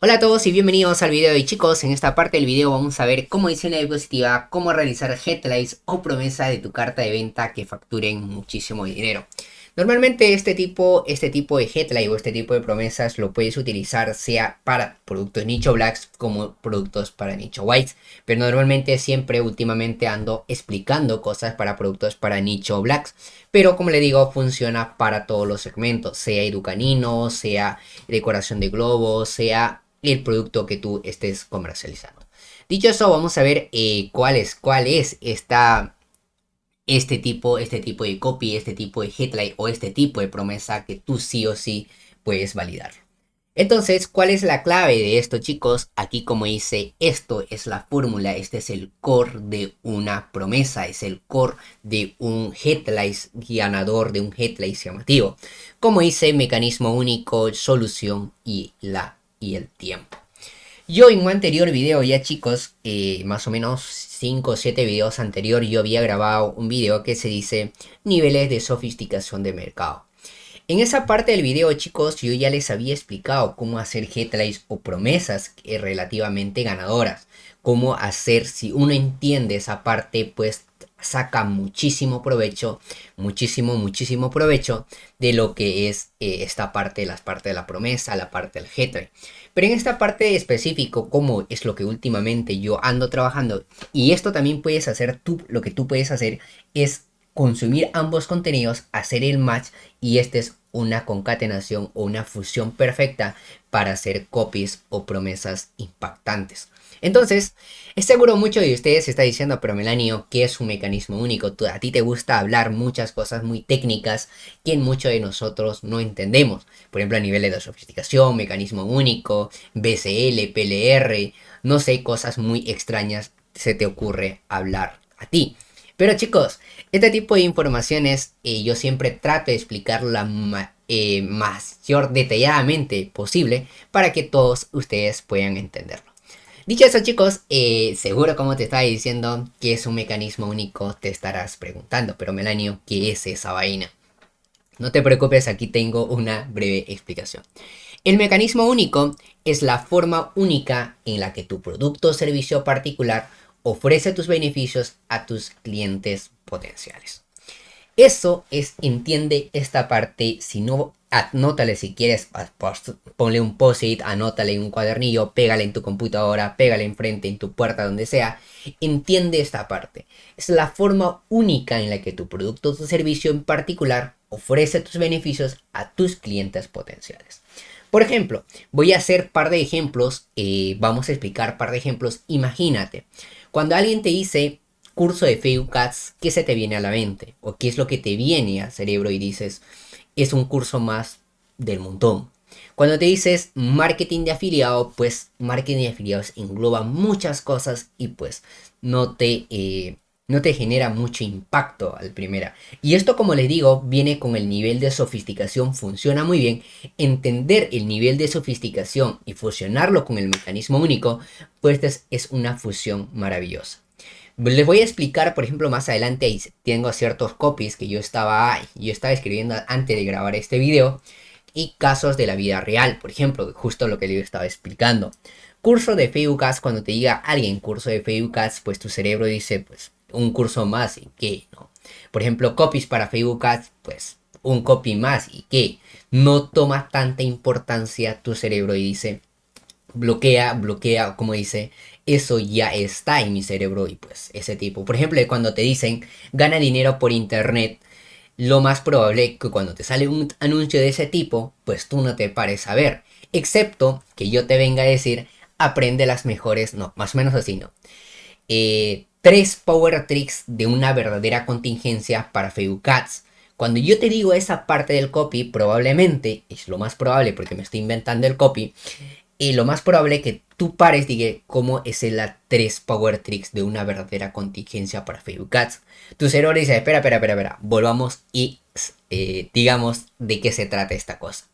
Hola a todos y bienvenidos al video. Y chicos, en esta parte del video vamos a ver cómo diseñar una diapositiva, cómo realizar headlines o promesa de tu carta de venta que facturen muchísimo dinero. Normalmente este tipo de headline o este tipo de promesas lo puedes utilizar sea para productos nicho blacks como productos para nicho whites, pero normalmente siempre últimamente ando explicando cosas para productos para nicho blacks, pero como le digo funciona para todos los segmentos, sea educanino, sea decoración de globos, sea el producto que tú estés comercializando. Dicho eso, vamos a ver cuál es este tipo de copy, este tipo de headline o este tipo de promesa que tú sí o sí puedes validar. Entonces, ¿cuál es la clave de esto, chicos? Aquí como dice, esto es la fórmula, este es el core de una promesa, es el core de un headline ganador, de un headline llamativo. Como dice, mecanismo único, solución y el tiempo. Yo en un anterior video ya chicos, más o menos 5 o 7 videos anterior, yo había grabado un video que se dice niveles de sofisticación de mercado. En esa parte del video chicos yo ya les había explicado cómo hacer headlines o promesas relativamente ganadoras. Cómo hacer, si uno entiende esa parte pues saca muchísimo provecho, muchísimo provecho de lo que es esta parte, las partes de la promesa, la parte del headline. Pero en esta parte específico, como es lo que últimamente yo ando trabajando, y esto también puedes hacer tú, lo que tú puedes hacer es consumir ambos contenidos, hacer el match y esta es una concatenación o una fusión perfecta para hacer copies o promesas impactantes. Entonces, seguro mucho de ustedes se está diciendo, pero Melanio, ¿qué es un mecanismo único? A ti te gusta hablar muchas cosas muy técnicas que en muchos de nosotros no entendemos. Por ejemplo, a niveles de sofisticación, mecanismo único, BCL, PLR, no sé, cosas muy extrañas se te ocurre hablar a ti. Pero chicos, este tipo de informaciones yo siempre trato de explicarlo mayor detalladamente posible para que todos ustedes puedan entenderlo. Dicho eso chicos, seguro como te estaba diciendo que es un mecanismo único, te estarás preguntando, pero Melanio, ¿qué es esa vaina? No te preocupes, aquí tengo una breve explicación. El mecanismo único es la forma única en la que tu producto o servicio particular ofrece tus beneficios a tus clientes potenciales. Eso es, entiende esta parte, si no, anótale si quieres, ponle un post-it, anótale en un cuadernillo, pégale en tu computadora, pégale enfrente, en tu puerta, donde sea. Entiende esta parte. Es la forma única en la que tu producto o tu servicio en particular ofrece tus beneficios a tus clientes potenciales. Por ejemplo, voy a hacer par de ejemplos, vamos a explicar par de ejemplos. Imagínate, cuando alguien te dice curso de Facebook Ads, ¿qué se te viene a la mente? ¿O qué es lo que te viene al cerebro y dices, es un curso más del montón? Cuando te dices marketing de afiliado, pues marketing de afiliados engloba muchas cosas y pues no te, eh, no te genera mucho impacto al primera. Y esto, como les digo, viene con el nivel de sofisticación, funciona muy bien. Entender el nivel de sofisticación y fusionarlo con el mecanismo único, pues es una fusión maravillosa. Les voy a explicar, por ejemplo, más adelante, ahí tengo ciertos copies que yo estaba escribiendo antes de grabar este video y casos de la vida real, por ejemplo, justo lo que yo estaba explicando. Curso de Facebook Ads, cuando te diga alguien curso de Facebook Ads, pues tu cerebro dice, pues un curso más y qué, ¿no? Por ejemplo, copies para Facebook Ads, pues un copy más y qué. No toma tanta importancia tu cerebro y dice, bloquea, como dice, eso ya está en mi cerebro y pues ese tipo. Por ejemplo, cuando te dicen gana dinero por internet, lo más probable es que cuando te sale un anuncio de ese tipo, pues tú no te pares a ver. Excepto que yo te venga a decir, aprende las mejores, no, más o menos así, ¿no? Tres power tricks de una verdadera contingencia para Facebook Ads. Cuando yo te digo esa parte del copy, probablemente, es lo más probable porque me estoy inventando el copy, y lo más probable es que tú pares, diga, cómo es la 3 Power Tricks de una verdadera contingencia para Facebook Ads. Tu cerebro dice, espera, volvamos y digamos de qué se trata esta cosa.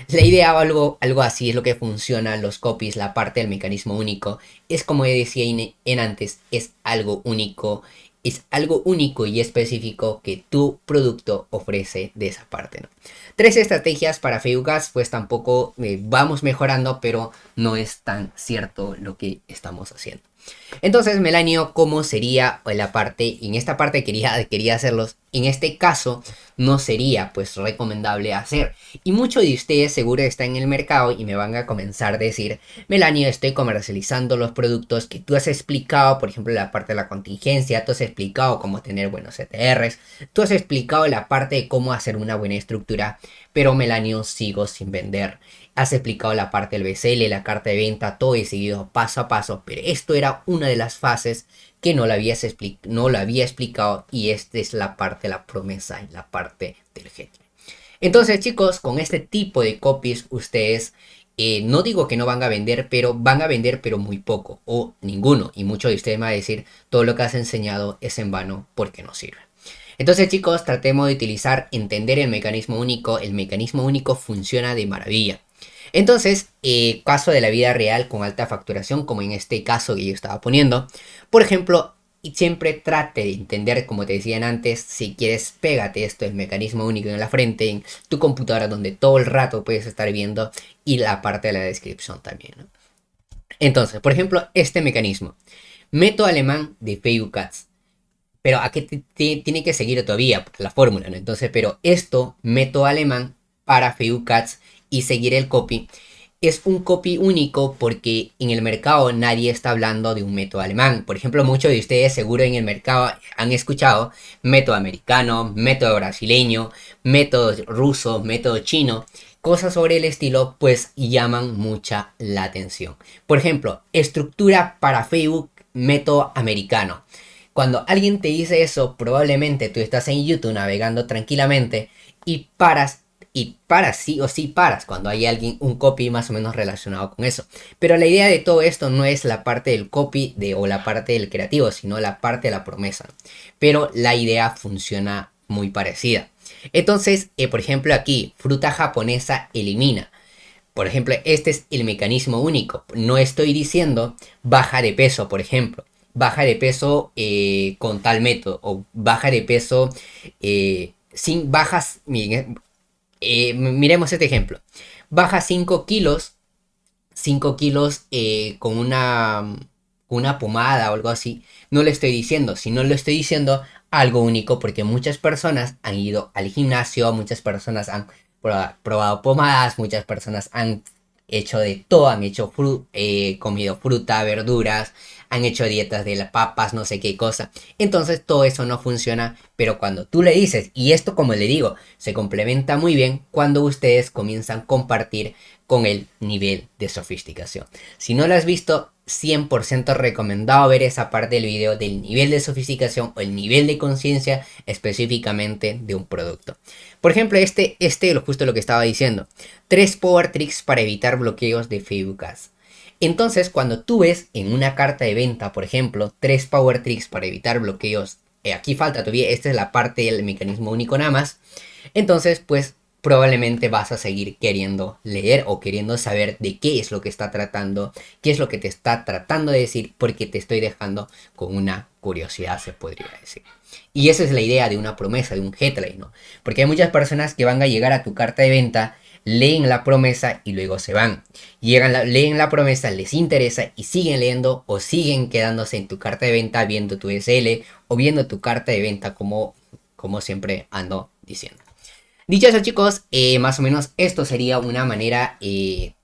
La idea o algo así es lo que funciona, los copies, la parte del mecanismo único. Es como decía en antes, es algo único es algo único y específico que tu producto ofrece de esa parte, ¿no? 3 estrategias para Facebook Ads, pues tampoco vamos mejorando, pero no es tan cierto lo que estamos haciendo. Entonces, Melanio, ¿cómo sería la parte? En esta parte quería hacerlos. En este caso, no sería pues recomendable hacer. Y muchos de ustedes seguro están en el mercado y me van a comenzar a decir, Melanio, estoy comercializando los productos que tú has explicado, por ejemplo, la parte de la contingencia, tú has explicado cómo tener buenos CTRs, tú has explicado la parte de cómo hacer una buena estructura, pero Melanio, sigo sin vender. Has explicado la parte del BCL, la carta de venta, todo he seguido paso a paso, pero esto era una de las fases que no lo había explicado y esta es la parte de la promesa y la parte del headline. Entonces, chicos, con este tipo de copies ustedes no digo que no van a vender pero muy poco o ninguno, y muchos de ustedes me van a decir todo lo que has enseñado es en vano porque no sirve. Entonces, chicos, tratemos de entender el mecanismo único. El mecanismo único funciona de maravilla. Entonces, caso de la vida real con alta facturación, como en este caso que yo estaba poniendo, por ejemplo, y siempre trate de entender, como te decían antes, si quieres, pégate esto, el mecanismo único en la frente, en tu computadora, donde todo el rato puedes estar viendo, y la parte de la descripción también, ¿no? Entonces, por ejemplo, este mecanismo, método alemán de Facebook Ads. Pero a qué tiene que seguir todavía la fórmula, ¿no? Entonces, pero esto, método alemán para Facebook Ads y seguir el copy, es un copy único porque en el mercado nadie está hablando de un método alemán. Por ejemplo, muchos de ustedes seguro en el mercado han escuchado método americano, método brasileño, método ruso, método chino. Cosas sobre el estilo pues llaman mucha la atención. Por ejemplo, estructura para Facebook, método americano. Cuando alguien te dice eso, probablemente tú estás en YouTube navegando tranquilamente y paras, sí o sí paras cuando hay alguien, un copy más o menos relacionado con eso. Pero la idea de todo esto no es la parte del copy o la parte del creativo, sino la parte de la promesa. Pero la idea funciona muy parecida. Entonces, por ejemplo aquí, fruta japonesa elimina. Por ejemplo, este es el mecanismo único. No estoy diciendo baja de peso, por ejemplo. Baja de peso con tal método. O baja de peso sin bajas. Miremos este ejemplo. Baja 5 kilos. 5 kilos con una pomada o algo así. No le estoy diciendo. Si no lo estoy diciendo, algo único. Porque muchas personas han ido al gimnasio. Muchas personas han probado pomadas, muchas personas han hecho de todo, han hecho comido fruta, verduras, han hecho dietas de las papas, no sé qué cosa. Entonces todo eso no funciona, pero cuando tú le dices, y esto como le digo, se complementa muy bien cuando ustedes comienzan a compartir con el nivel de sofisticación. Si no lo has visto, 100% recomendado ver esa parte del video del nivel de sofisticación o el nivel de conciencia específicamente de un producto. Por ejemplo, justo lo que estaba diciendo. 3 Power Tricks para evitar bloqueos de Facebook Ads. Entonces, cuando tú ves en una carta de venta, por ejemplo, 3 Power Tricks para evitar bloqueos, aquí falta todavía, esta es la parte del mecanismo único nada más. Entonces, pues probablemente vas a seguir queriendo leer o queriendo saber de qué es lo que está tratando, qué es lo que te está tratando de decir, porque te estoy dejando con una curiosidad, se podría decir. Y esa es la idea de una promesa, de un headline, ¿no? Porque hay muchas personas que van a llegar a tu carta de venta, leen la promesa y luego se van. Leen la promesa, les interesa y siguen leyendo o siguen quedándose en tu carta de venta viendo tu SL o viendo tu carta de venta como siempre ando diciendo. Dicho eso, chicos, más o menos esto sería una manera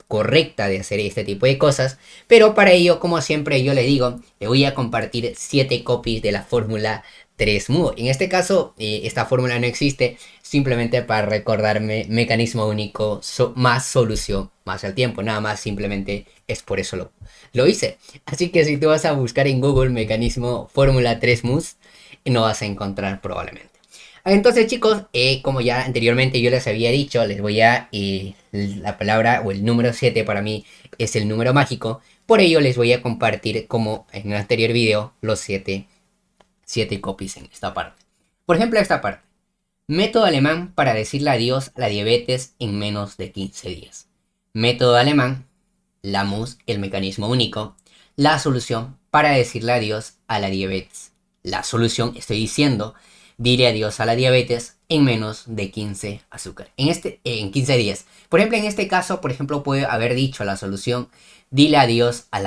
correcta de hacer este tipo de cosas, pero para ello, como siempre yo le digo, le voy a compartir 7 copies de la fórmula 3MU. En este caso, esta fórmula no existe, simplemente para recordarme mecanismo único más solución más al tiempo, nada más, simplemente es por eso lo hice. Así que si tú vas a buscar en Google mecanismo fórmula 3MU, no vas a encontrar probablemente. Entonces, chicos, como ya anteriormente yo les había dicho, les voy a... la palabra o el número 7 para mí es el número mágico. Por ello les voy a compartir, como en el anterior video, los 7 copies en esta parte. Por ejemplo, esta parte. Método alemán para decirle adiós a la diabetes en menos de 15 días. Método alemán, la MUS, el mecanismo único, la solución para decirle adiós a la diabetes La solución, estoy diciendo, dile adiós a la diabetes en menos de 15 azúcar. En 15 días. Por ejemplo, en este caso, por ejemplo, puede haber dicho la solución, dile adiós a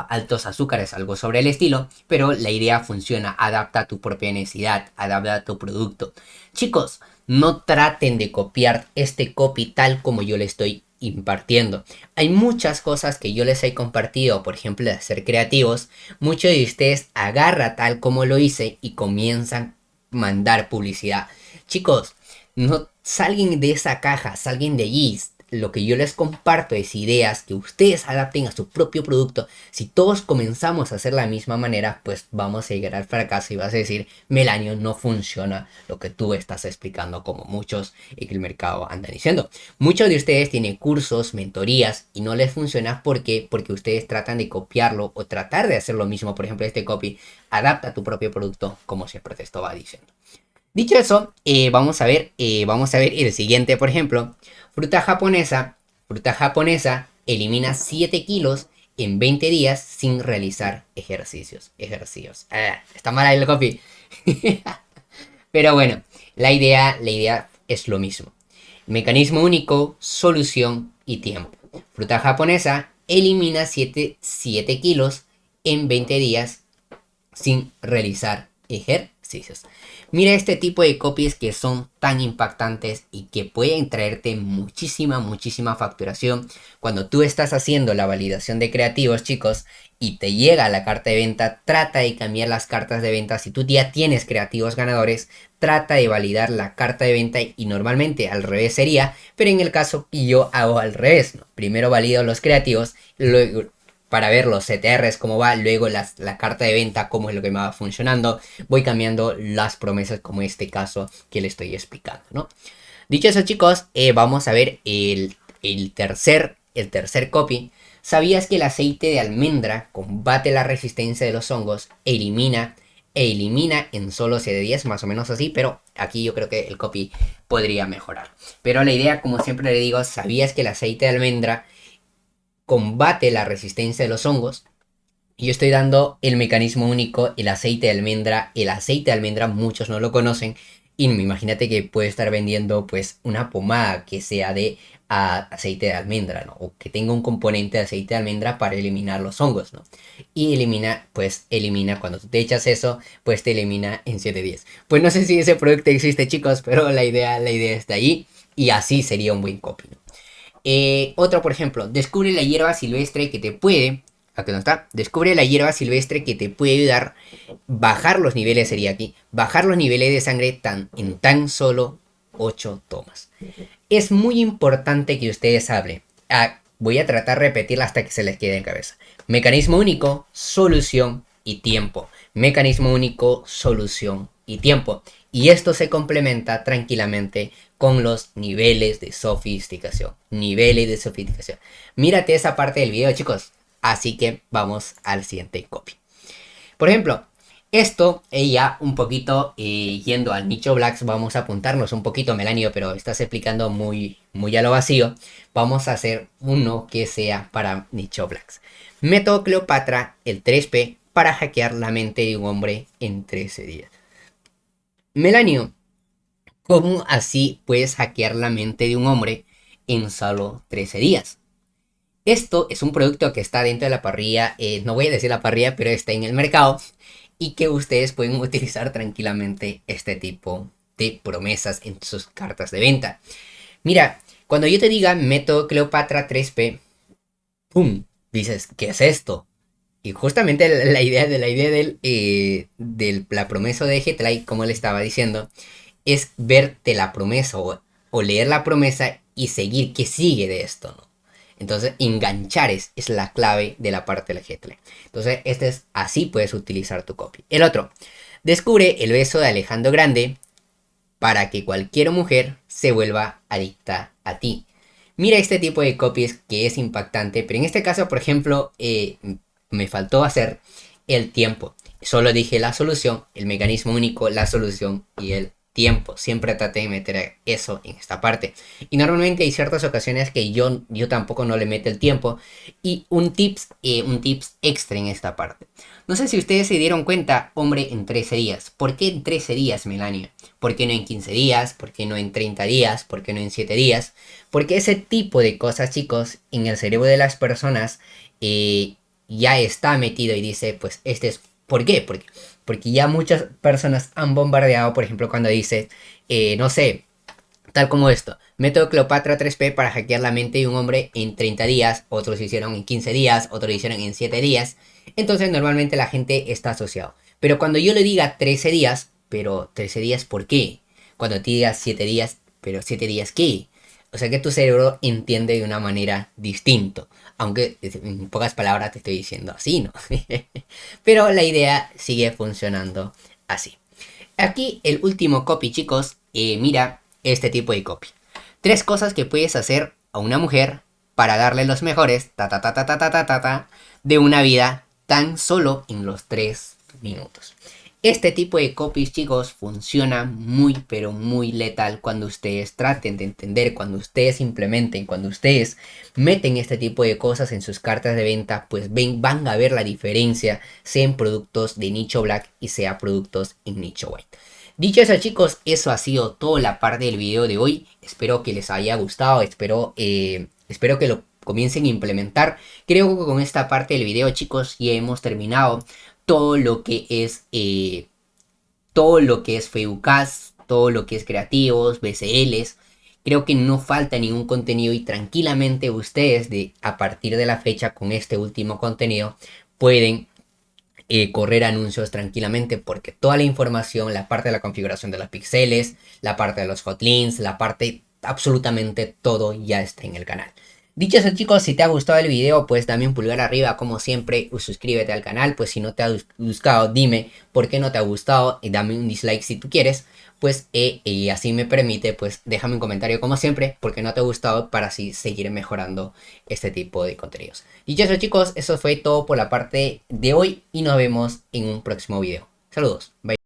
altos azúcares, algo sobre el estilo, pero la idea funciona, adapta a tu propia necesidad, adapta a tu producto. Chicos, no traten de copiar este copy tal como yo le estoy impartiendo. Hay muchas cosas que yo les he compartido, por ejemplo, de ser creativos. Muchos de ustedes agarran tal como lo hice y comienzan a mandar publicidad. Chicos, no salgan de esa caja, salgan de allí. Lo que yo les comparto es ideas que ustedes adapten a su propio producto. Si todos comenzamos a hacer la misma manera, pues vamos a llegar al fracaso y vas a decir, Melanio, no funciona lo que tú estás explicando, como muchos en el mercado andan diciendo. Muchos de ustedes tienen cursos, mentorías y no les funciona porque ustedes tratan de copiarlo o tratar de hacer lo mismo. Por ejemplo, este copy, adapta tu propio producto, como siempre te estaba diciendo. Dicho eso, vamos a ver el siguiente, por ejemplo, fruta japonesa elimina 7 kilos en 20 días sin realizar ejercicios. Está mal ahí el copy. Pero bueno, la idea es lo mismo. Mecanismo único, solución y tiempo. Fruta japonesa elimina 7 kilos en 20 días sin realizar ejercicios. Mira este tipo de copies que son tan impactantes y que pueden traerte muchísima facturación. Cuando tú estás haciendo la validación de creativos, chicos, y te llega la carta de venta, trata de cambiar las cartas de venta. Si tú ya tienes creativos ganadores, trata de validar la carta de venta y normalmente al revés sería, pero en el caso yo hago al revés, ¿no? Primero valido los creativos, luego para ver los CTRs, cómo va, luego la carta de venta, cómo es lo que me va funcionando, voy cambiando las promesas como este caso que le estoy explicando, ¿no? Dicho eso, chicos, vamos a ver el tercer copy. ¿Sabías que el aceite de almendra combate la resistencia de los hongos? Elimina en solo 7 días, más o menos así, pero aquí yo creo que el copy podría mejorar. Pero la idea, como siempre le digo, ¿sabías que el aceite de almendra combate la resistencia de los hongos? Y yo estoy dando el mecanismo único, el aceite de almendra. El aceite de almendra muchos no lo conocen. Y imagínate que puede estar vendiendo pues una pomada que sea de aceite de almendra, ¿no? O que tenga un componente de aceite de almendra para eliminar los hongos, ¿no? Y elimina cuando tú te echas eso, pues te elimina en 7 días. Pues no sé si ese producto existe, chicos, pero la idea está ahí. Y así sería un buen copy, ¿no? Otro, por ejemplo, descubre la hierba silvestre que te puede... Aquí no está. Descubre la hierba silvestre que te puede ayudar a bajar los niveles, sería aquí. Bajar los niveles de sangre en tan solo 8 tomas. Es muy importante que ustedes hablen. Voy a tratar de repetirla hasta que se les quede en cabeza. Mecanismo único, solución y tiempo. Mecanismo único, solución y tiempo. Y esto se complementa tranquilamente con los niveles de sofisticación. Niveles de sofisticación. Mírate esa parte del video, chicos. Así que vamos al siguiente copy. Por ejemplo, esto ya un poquito yendo al nicho blacks, vamos a apuntarnos un poquito, Melanio, pero estás explicando muy a lo vacío. Vamos a hacer uno que sea para nicho blacks. Método Cleopatra, el 3P, para hackear la mente de un hombre en 13 días. Melanio, ¿cómo así puedes hackear la mente de un hombre en solo 13 días? Esto es un producto que está dentro de la parrilla, no voy a decir la parrilla, pero está en el mercado y que ustedes pueden utilizar tranquilamente este tipo de promesas en sus cartas de venta. Mira, cuando yo te diga método Cleopatra 3P, ¡pum! Dices, ¿qué es esto? Y justamente la idea de la promesa de Headlight, como le estaba diciendo, es verte la promesa o leer la promesa y seguir qué sigue de esto, ¿no? Entonces, enganchar es la clave de la parte de la Headlight. Entonces, así puedes utilizar tu copy. El otro, descubre el beso de Alejandro Grande para que cualquier mujer se vuelva adicta a ti. Mira este tipo de copies que es impactante, pero en este caso, por ejemplo, me faltó hacer el tiempo. Solo dije la solución, el mecanismo único, la solución y el tiempo. Siempre trate de meter eso en esta parte. Y normalmente hay ciertas ocasiones que yo tampoco no le meto el tiempo. Y un tips extra en esta parte. No sé si ustedes se dieron cuenta, hombre, en 13 días. ¿Por qué en 13 días, Melania? ¿Por qué no en 15 días? ¿Por qué no en 30 días? ¿Por qué no en 7 días? Porque ese tipo de cosas, chicos, en el cerebro de las personas ya está metido y dice, pues este es... ¿Por qué? Porque ya muchas personas han bombardeado, por ejemplo, cuando dice, no sé, tal como esto, método Cleopatra 3P para hackear la mente de un hombre en 30 días, otros lo hicieron en 15 días, otros lo hicieron en 7 días, entonces normalmente la gente está asociado. Pero cuando yo le diga 13 días, pero 13 días ¿por qué? Cuando te digas 7 días, pero 7 días ¿qué? O sea que tu cerebro entiende de una manera distinta. Aunque en pocas palabras te estoy diciendo así, ¿no? Pero la idea sigue funcionando así. Aquí el último copy, chicos. Mira este tipo de copy. 3 cosas que puedes hacer a una mujer para darle los mejores de una vida tan solo en los 3 minutos. Este tipo de copies, chicos, funciona muy, pero muy letal cuando ustedes traten de entender, cuando ustedes implementen, cuando ustedes meten este tipo de cosas en sus cartas de venta, pues van a ver la diferencia, sea en productos de nicho black y sea productos en nicho white. Dicho eso, chicos, eso ha sido toda la parte del video de hoy. Espero que les haya gustado, espero que lo comiencen a implementar. Creo que con esta parte del video, chicos, ya hemos terminado todo lo que es FEUCAS, todo lo que es creativos, BCLs. Creo que no falta ningún contenido y tranquilamente ustedes a partir de la fecha con este último contenido pueden correr anuncios tranquilamente porque toda la información, la parte de la configuración de los píxeles, la parte de los hotlinks, la parte absolutamente todo ya está en el canal. Dicho eso, chicos, si te ha gustado el video, pues dame un pulgar arriba como siempre, suscríbete al canal, pues si no te ha gustado, dime por qué no te ha gustado y dame un dislike si tú quieres, pues y así me permite, pues déjame un comentario como siempre, porque no te ha gustado para así seguir mejorando este tipo de contenidos. Dicho eso, chicos, eso fue todo por la parte de hoy y nos vemos en un próximo video. Saludos, bye.